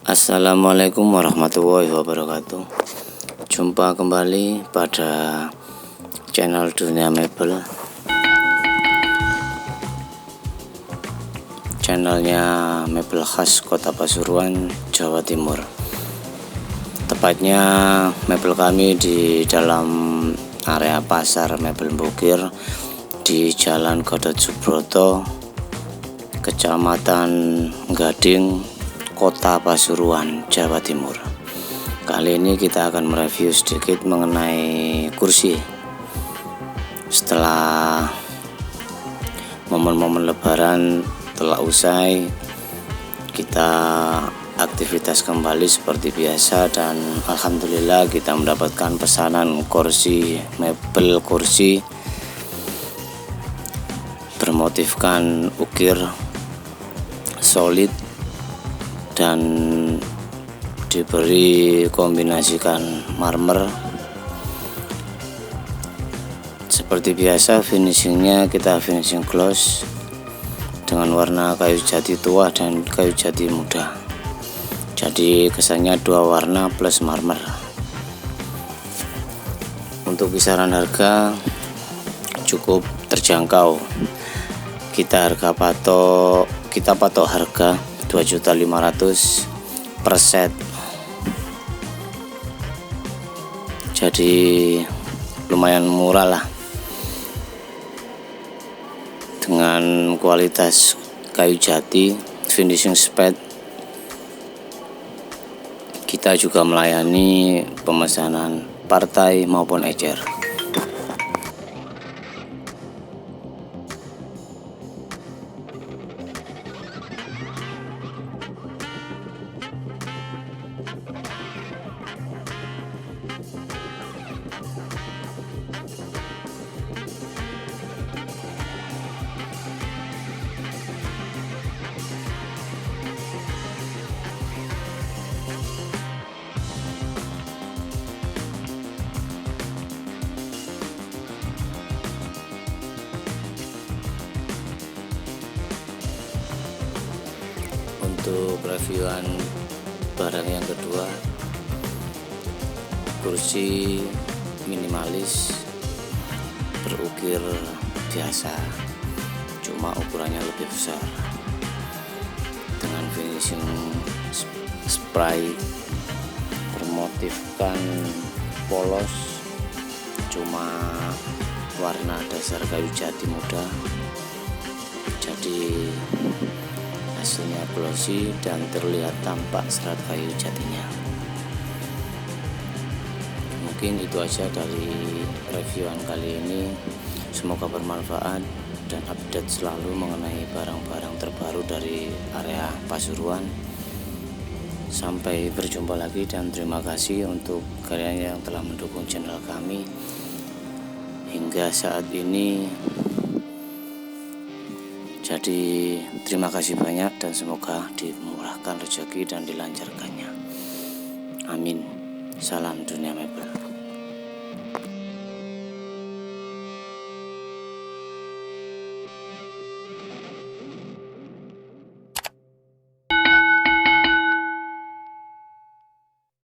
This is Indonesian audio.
Assalamualaikum warahmatullahi wabarakatuh. Jumpa kembali pada channel Dunia Mebel, channelnya mebel khas Kota Pasuruan, Jawa Timur. Tepatnya mebel kami di dalam area pasar mebel Bukir di Jalan Gatot Subroto, Kecamatan Gading, Kota Pasuruan, Jawa Timur. Kali ini kita akan mereview sedikit mengenai kursi. Setelah momen-momen lebaran telah usai, kita aktivitas kembali seperti biasa, dan alhamdulillah kita mendapatkan pesanan kursi mebel kursi bermotifkan ukir solid dan diberi kombinasikan marmer. Seperti biasa, finishingnya kita finishing gloss dengan warna kayu jati tua dan kayu jati muda. Jadi kesannya dua warna plus marmer. Untuk kisaran harga cukup terjangkau. Kita patok harga 2.500.000 per set. Jadi lumayan murah lah, dengan kualitas kayu jati, finishing spade. Kita juga melayani pemesanan partai maupun ecer. Untuk reviewan barang yang kedua, kursi minimalis berukir biasa, cuma ukurannya lebih besar, dengan finishing spray bermotifkan polos, cuma warna dasar kayu jati muda. Jadi hasilnya glossy dan terlihat tampak serat kayu jatinya. Mungkin itu aja dari reviewan kali ini. Semoga bermanfaat dan update selalu mengenai barang-barang terbaru dari area Pasuruan. Sampai berjumpa lagi, dan terima kasih untuk kalian yang telah mendukung channel kami hingga saat ini. Jadi terima kasih banyak, dan semoga dimurahkan rezeki dan dilancarkannya. Amin. Salam Dunia Mebel.